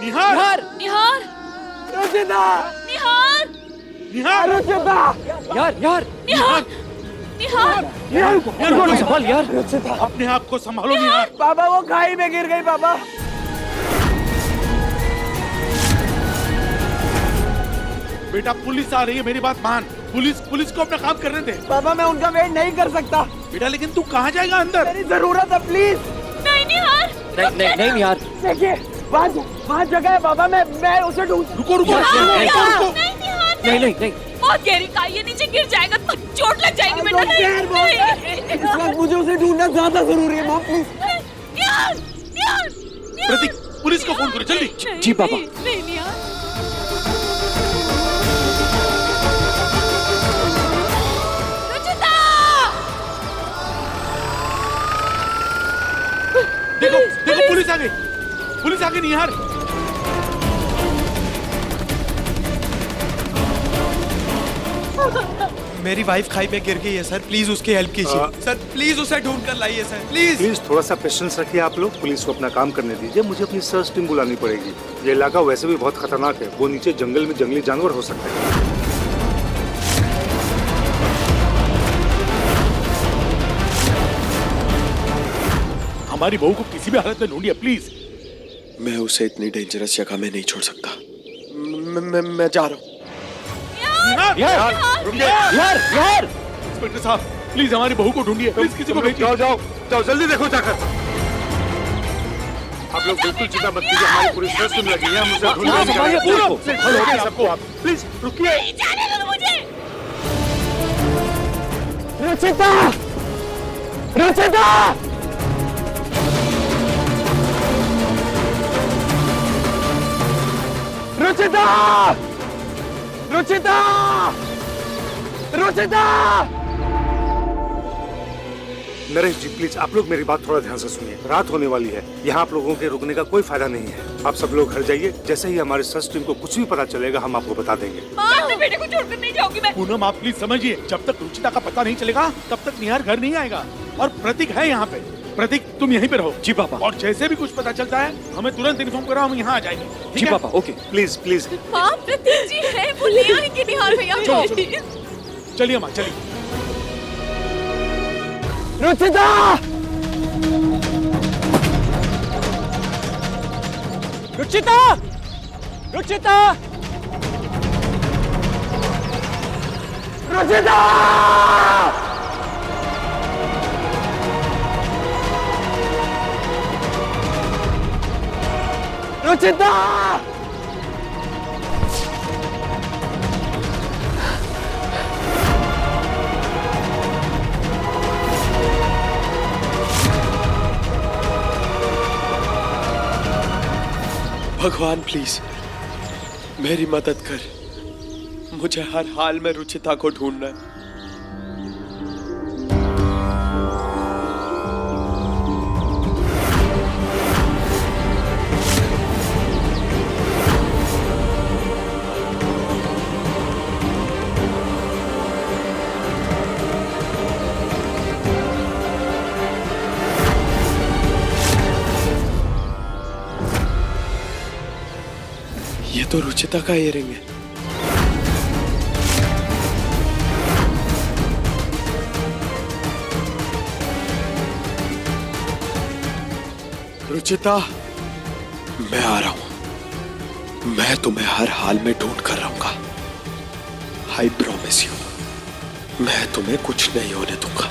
निहार निहार रुचिता निहार निहार रुचिता यार निहार निहार निहार संभाल यार। रुचिता अपने आप को संभालो निहार। पापा वो खाई में गिर गई पापा। बेटा पुलिस आ रही है, मेरी बात मान। पुलिस को अपना काम करने दे। पापा मैं उनका वेट नहीं कर सकता। बेटा लेकिन तू कहाँ जाएगा अंदर? मेरी जरूरत है प्लीज। नहीं निहार नहीं यार। देखिए वहाँ जगह है पापा, मैं उसे ढूंढ। रुको नहीं नहीं बहुत गहरी खाई है, नीचे गिर जाएगा तो चोट लग जाएगी बेटा। नहीं इस वक्त मुझे उसे ढूंढना ज्यादा जरूरी है mom please. Nihar Nihar Pratik police को फोन करो जल्दी। जी पापा। नहीं निहार देखो पुलिस आ गई निहार। मेरी वाइफ खाई में गिर गई है सर, प्लीज उसकी हेल्प कीजिए सर, प्लीज उसे ढूंढ कर लाइए सर, प्लीज थोड़ा सा पेशेंस रखिए आप लोग। पुलिस को अपना काम करने दीजिए, मुझे अपनी सर्च टीम बुलानी पड़ेगी। ये इलाका वैसे भी बहुत खतरनाक है, वो नीचे जंगल में जंगली जानवर हो सकते हैं। हमारी बहू को किसी भी हालत में ढूंढिए प्लीज। मैं उसे इतनी डेंजरस जगह में नहीं छोड़ सकता। मैं जा रहा हूँ। यार इंस्पेक्टर साहब प्लीज हमारी बहू को ढूंढिए, प्लीज किसी को भेजिए। जाओ जल्दी देखो जाकर। आप लोग बिल्कुल चिंता मत कीजिए, हमारी पूरी सर्च टीम लगी है, हम उसे ढूंढेंगे सबको। आप प्लीज रुकिए। जाने दो मुझे। रुचिता रुचिता रुचिता रुचिता रुचिता। नरेश जी प्लीज आप लोग मेरी बात थोड़ा ध्यान से सुनिए। रात होने वाली है, यहाँ आप लोगों के रुकने का कोई फायदा नहीं है। आप सब लोग घर जाइए, जैसे ही हमारे सर्च टीम को कुछ भी पता चलेगा हम आपको बता देंगे। अपने बेटे को छोड़कर नहीं जाऊंगी मैं। पूनम आप प्लीज समझिए, जब तक रुचिता का पता नहीं चलेगा तब तक निहार घर नहीं आएगा। और प्रतीक है यहाँ पे। प्रतीक तुम यहीं पे रहो। जी पापा। और जैसे भी कुछ पता चलता है हमें तुरंत इन्फॉर्म करो, हम यहाँ आ जाएंगे। जी पापा ओके। प्लीज प्लीज हाँ प्रतीक जी है, वो ले आएंगे निहार भैया को। चलिए माँ चलिए। रुचिता रुचिता रुचिता रुचिता रुचिता। भगवान प्लीज मेरी मदद कर, मुझे हर हाल में रुचिता को ढूंढना है। ये तो रुचिता का इयरिंग है। रुचिता मैं आ रहा हूं, मैं तुम्हें हर हाल में ढूंढ कर रहूंगा। आई प्रॉमिस यू, मैं तुम्हें कुछ नहीं होने दूंगा।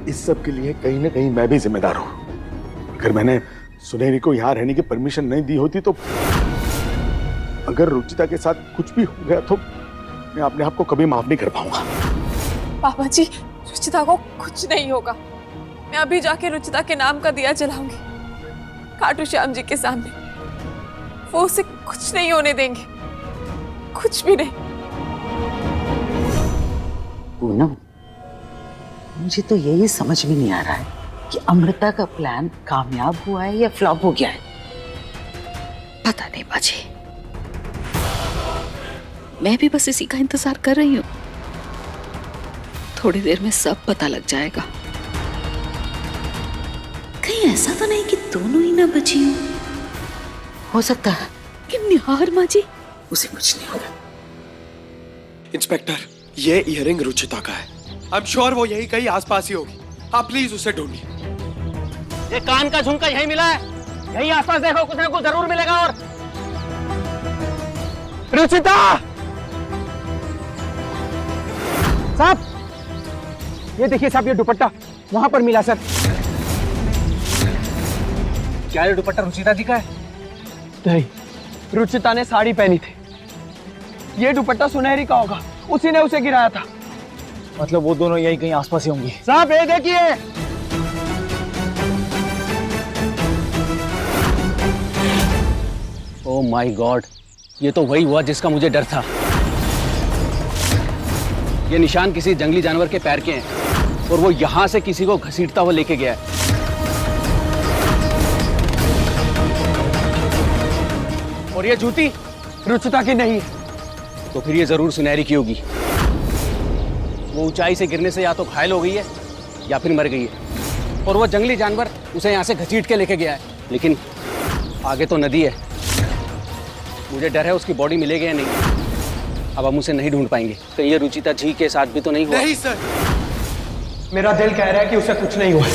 इस सब के लिए कहीं ना कहीं मैं भी जिम्मेदार हूं। अगर मैंने सुनहरी को यहाँ रहने की परमिशन नहीं दी होती तो अगर रुचिता के साथ कुछ भी हो गया तो मैं अपने आप को कभी माफ नहीं कर पाऊंगा। पापा जी रुचिता को कुछ नहीं होगा। मैं अभी जाके रुचिता के नाम का दिया जलाऊंगी खाटू श्याम जी के सामने। वो उसे कुछ नहीं होने देंगे, कुछ भी नहीं। पूनम मुझे तो यही समझ में नहीं आ रहा है कि अमृता का प्लान कामयाब हुआ है या फ्लॉप हो गया है। पता नहीं बाजी, मैं भी बस इसी का इंतजार कर रही हूँ। थोड़ी देर में सब पता लग जाएगा। कहीं ऐसा तो नहीं कि दोनों ही ना बची हो सकता है कि निहार माँ जी? उसे कुछ नहीं होगा। इंस्पेक्टर, ये इयरिंग रुचिता का है। आई एम श्योर वो यही कहीं आसपास ही होगी। आप प्लीज उसे ढूंढिए। ये कान का झुमका यही मिला है, यही आसपास देखो, कुछ ना कुछ जरूर मिलेगा। और रुचिता साहब, ये देखिए साहब, ये दुपट्टा वहां पर मिला सर। क्या ये दुपट्टा रुचिता जी का है? नहीं, रुचिता ने साड़ी पहनी थी। ये दुपट्टा सुनहरी का होगा, उसी ने उसे गिराया था। मतलब वो दोनों यही कहीं आसपास ही होंगी। साहब ये देखिए, ओह माय गॉड, ये तो वही हुआ जिसका मुझे डर था। ये निशान किसी जंगली जानवर के पैर के हैं और वो यहां से किसी को घसीटता हुआ लेके गया है। और ये जूती रुचिता की नहीं है, तो फिर ये जरूर सुनहरी की होगी। वो ऊंचाई से गिरने से या तो घायल हो गई है या फिर मर गई है, और वो जंगली जानवर उसे यहाँ से घसीट के लेके गया है। लेकिन आगे तो नदी है, मुझे डर है उसकी बॉडी मिलेगी या नहीं। अब हम उसे नहीं ढूंढ पाएंगे। कहीं ये रुचिता जी के साथ भी तो नहीं हुआ? नहीं सर, मेरा दिल कह रहा है कि उसे कुछ नहीं हुआ।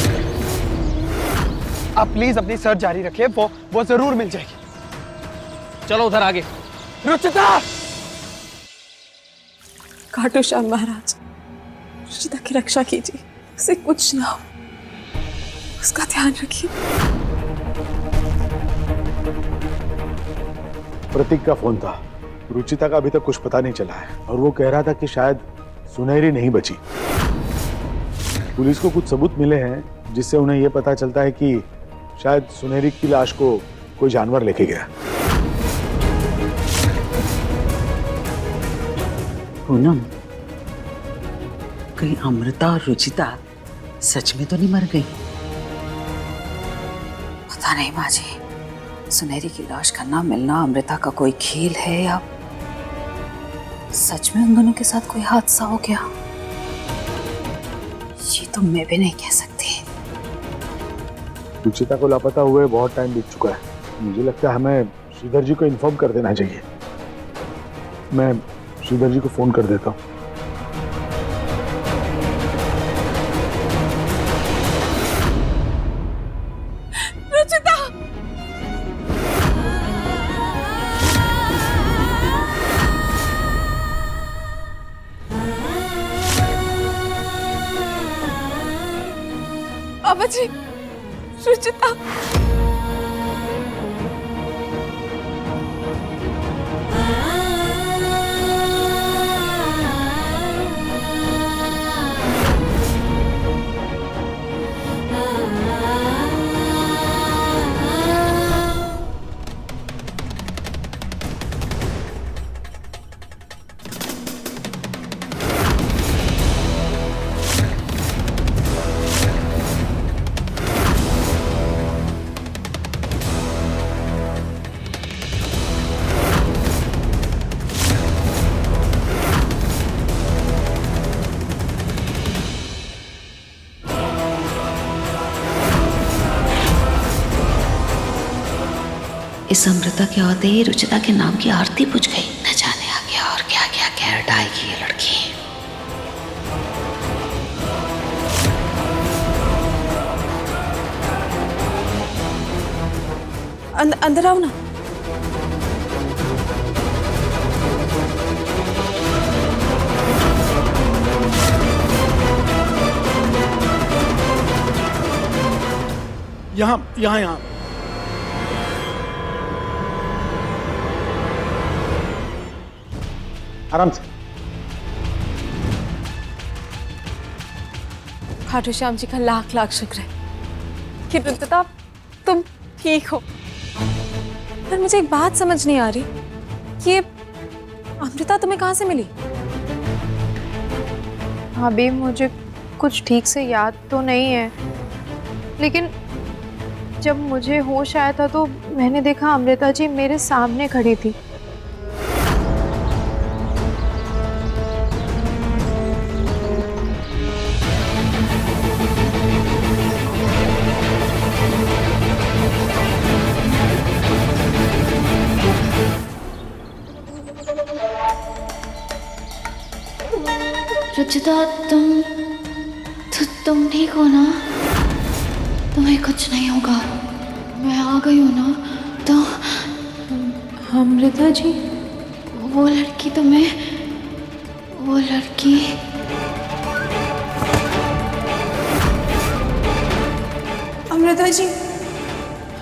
आप प्लीज अपनी सर्च जारी रखिए, वो जरूर मिल जाएगी। चलो उधर आगे। रुचिता! खाटू श्याम महाराज, रुचिता की रक्षा कीजिए, उसे कुछ ना हो, उसका ध्यान रखिए। प्रतीक का फोन था। रुचिता का अभी तक कुछ पता नहीं चला है और वो कह रहा था कि शायद सुनहरी नहीं बची। पुलिस को कुछ सबूत मिले हैं जिससे उन्हें यह पता चलता है कि शायद सुनहरी की लाश को कोई जानवर लेके गया। पूनम, कहीं अमृता और रुचिता सच में तो नहीं मर गई? पता नहीं माँ जी, सुनहरी की लाश का ना मिलना अमृता का कोई खेल है या सच में उन दोनों के साथ कोई हादसा हो गया, ये तो मैं भी नहीं कह सकती। रुचिता को लापता हुए बहुत टाइम बीत चुका है। मुझे लगता है हमें श्रीधर जी को इन्फॉर्म कर देना चाहिए। मैं श्रीधर जी को फोन कर देता हूँ। रुचिता! बाबा जी, रुचिता! इस अमृता के आते ही रुचिता के नाम की आरती बुझ गई। न जाने आगे और क्या क्या कह डालेगी ये लड़की। अंदर आओ ना। यहाँ आराम से। खाटू श्याम जी का लाख लाख शुक्र है कि रुचिता तुम ठीक हो। पर मुझे एक बात समझ नहीं आ रही कि ये अमृता तुम्हें कहाँ से मिली? अभी मुझे कुछ ठीक से याद तो नहीं है, लेकिन जब मुझे होश आया था तो मैंने देखा अमृता जी मेरे सामने खड़ी थी। रुचिता तुम ठीक हो ना? तुम्हें कुछ नहीं होगा, मैं आ गई हूँ ना? तो अमृता जी, वो लड़की वो लड़की अमृता जी,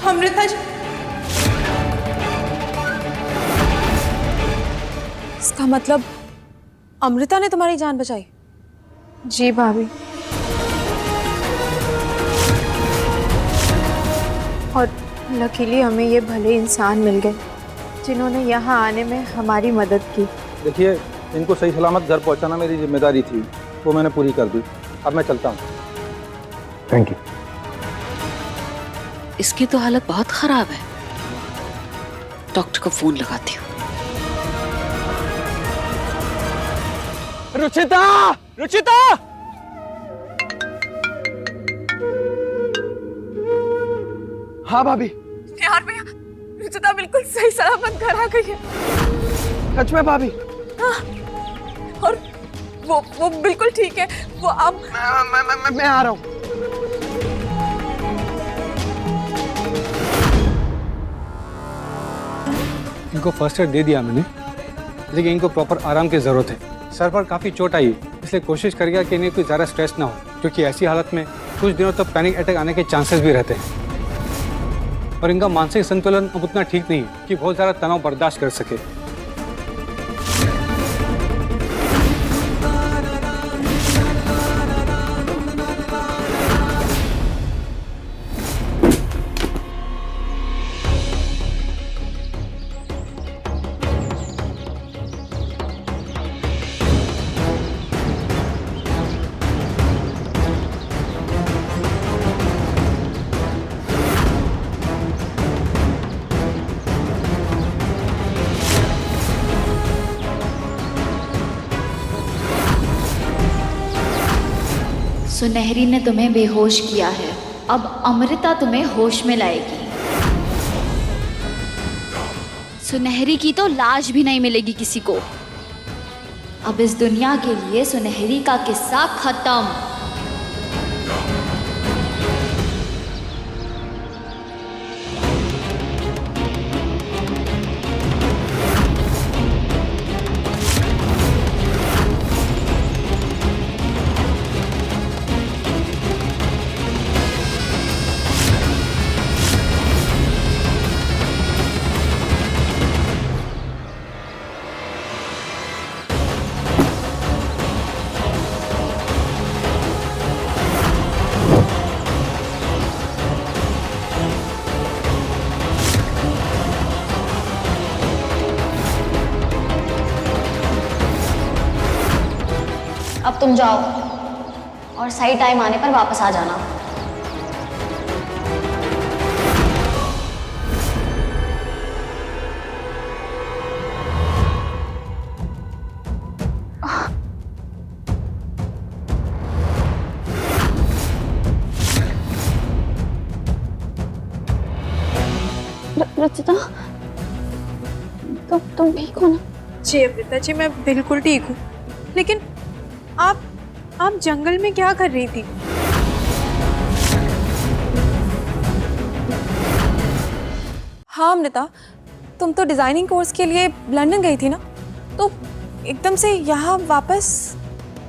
अमृता जी। इसका मतलब अमृता ने तुम्हारी जान बचाई? जी भाभी। और लकीली हमें ये भले इंसान मिल गए जिन्होंने यहाँ आने में हमारी मदद की। देखिए, इनको सही सलामत घर पहुँचाना मेरी जिम्मेदारी थी, वो मैंने पूरी कर दी। अब मैं चलता हूँ। Thank you. इसकी तो हालत बहुत खराब है, डॉक्टर को फोन लगाती हूँ। रुचिता, रुचिता! हाँ भाभी। यार भैया, रुचिता बिल्कुल सही सलामत घर आ गई है। सच में भाभी? हाँ, और वो बिल्कुल ठीक है। वो अब मैं आ रहा हूँ। इनको फर्स्ट एड दे दिया मैंने, लेकिन इनको प्रॉपर आराम की ज़रूरत है। सर पर काफ़ी चोट आई, इसलिए कोशिश करिएगा कि इन्हें कोई ज़्यादा स्ट्रेस ना हो, क्योंकि ऐसी हालत में कुछ दिनों तक पैनिक अटैक आने के चांसेस भी रहते हैं। और इनका मानसिक संतुलन अब उतना ठीक नहीं है कि बहुत ज़्यादा तनाव बर्दाश्त कर सके। सुनहरी ने तुम्हें बेहोश किया है, अब अमृता तुम्हें होश में लाएगी। सुनहरी की तो लाश भी नहीं मिलेगी किसी को। अब इस दुनिया के लिए सुनहरी का किस्सा खत्म। अब तुम जाओ और सही टाइम आने पर वापस आ जाना। रुचिता, तुम ठीक हो ना? जी अमृता जी, मैं बिल्कुल ठीक हूँ। लेकिन आप जंगल में क्या कर रही थी? हाँ अमृता, तुम तो डिजाइनिंग कोर्स के लिए लंदन गई थी ना, तो एकदम से यहाँ वापस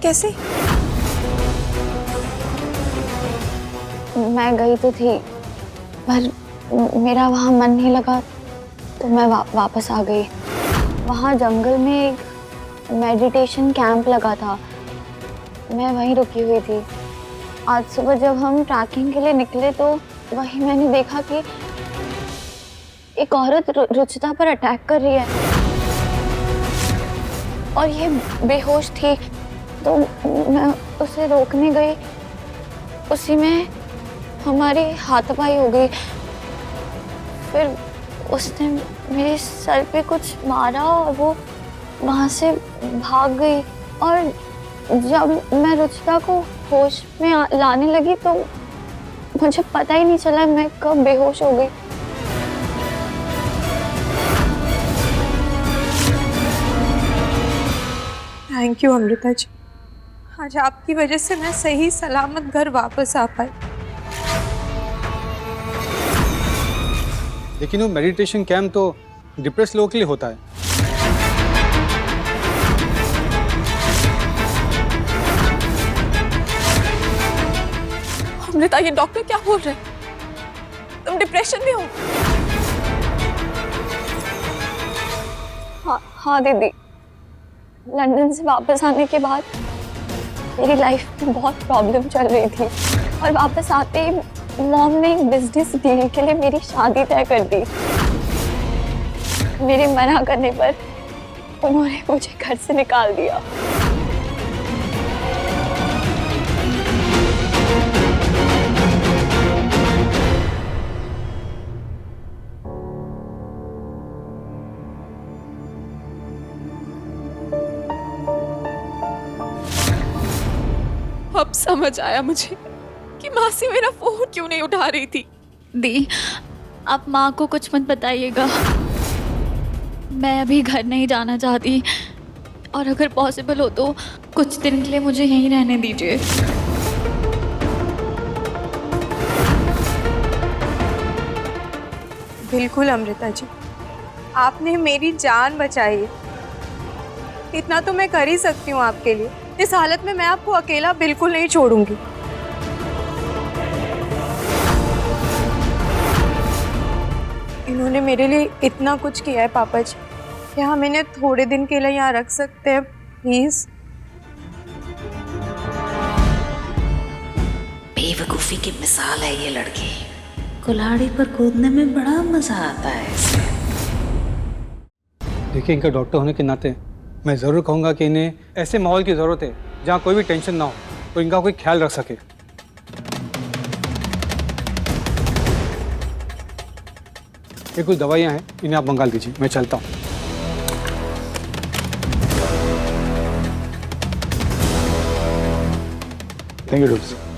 कैसे? मैं गई तो थी, पर मेरा वहाँ मन नहीं लगा, तो मैं वापस आ गई। वहाँ जंगल में एक मेडिटेशन कैंप लगा था, मैं वहीं रुकी हुई थी। आज सुबह जब हम ट्रैकिंग के लिए निकले तो वहीं मैंने देखा कि एक औरत रुचिता पर अटैक कर रही है और ये बेहोश थी। तो मैं उसे रोकने गई, उसी में हमारी हाथापाई हो गई। फिर उसने मेरे सर पे कुछ मारा और वो वहाँ से भाग गई। और जब मैं रुचिता को होश में लाने लगी तो मुझे पता ही नहीं चला मैं कब बेहोश हो गई। थैंक यू अमृता जी, आज आपकी वजह से मैं सही सलामत घर वापस आ पाई। लेकिन वो मेडिटेशन कैंप तो डिप्रेस लोगों के लिए होता है। अमृता, ये डॉक्टर क्या बोल रहे हैं? तुम डिप्रेशन में हो? हाँ दीदी, लंदन से वापस आने के बाद मेरी लाइफ में बहुत प्रॉब्लम चल रही थी और वापस आते ही मॉम ने एक बिजनेस डील के लिए मेरी शादी तय कर दी। मेरे मना करने पर उन्होंने मुझे घर से निकाल दिया। अब समझ आया मुझे कि मासी मेरा फोन क्यों नहीं उठा रही थी। दी, आप माँ को कुछ मत बताइएगा। मैं अभी घर नहीं जाना चाहती और अगर पॉसिबल हो तो कुछ दिन के लिए मुझे यहीं रहने दीजिए। बिल्कुल अमृता जी, आपने मेरी जान बचाई है। इतना तो मैं कर ही सकती हूँ आपके लिए। इस हालत में मैं आपको अकेला बिल्कुल नहीं छोड़ूंगी। इन्होंने मेरे लिए इतना कुछ किया है पापा जी, क्या हम इन्हें थोड़े दिन के लिए यहाँ रख सकते हैं प्लीज? बेवकूफी की मिसाल है ये लड़की। कुल्हाड़ी पर कूदने में बड़ा मजा आता है इसे। देखिए, इनका डॉक्टर होने के नाते मैं ज़रूर कहूँगा कि इन्हें ऐसे माहौल की ज़रूरत है जहाँ कोई भी टेंशन ना हो तो इनका कोई ख्याल रख सके। ये कुछ दवाइयाँ हैं, इन्हें आप मंगा दीजिए, मैं चलता हूँ। Thank you doctor.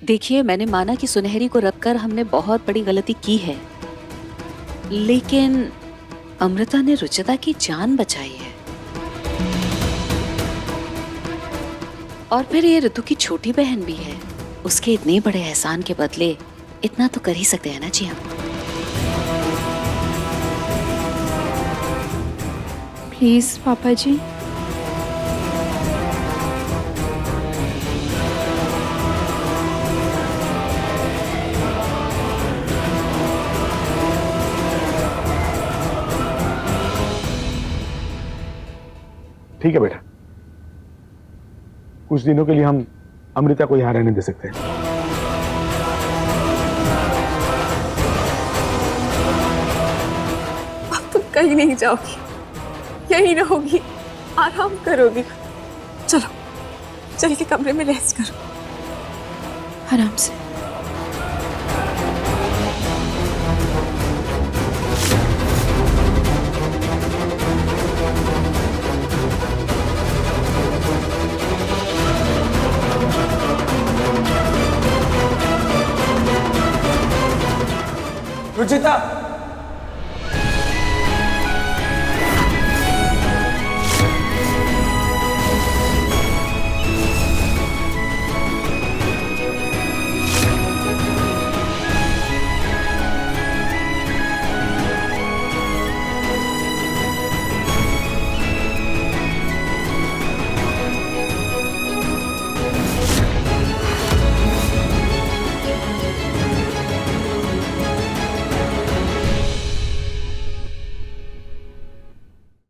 देखिए, मैंने माना कि सुनहरी को रखकर हमने बहुत बड़ी गलती की है, लेकिन अमृता ने रुचिता की जान बचाई है। और फिर ये ऋतु की छोटी बहन भी है। उसके इतने बड़े एहसान के बदले इतना तो कर ही सकते हैं ना जी हम। प्लीज पापा जी। ठीक है बेटा, कुछ दिनों के लिए हम अमृता को यहाँ रहने दे सकते हैं। अब तुम कहीं नहीं जाओगी, यहीं रहोगी, आराम करोगी। चलो चल के कमरे में रेस्ट करो आराम से। रुचिता,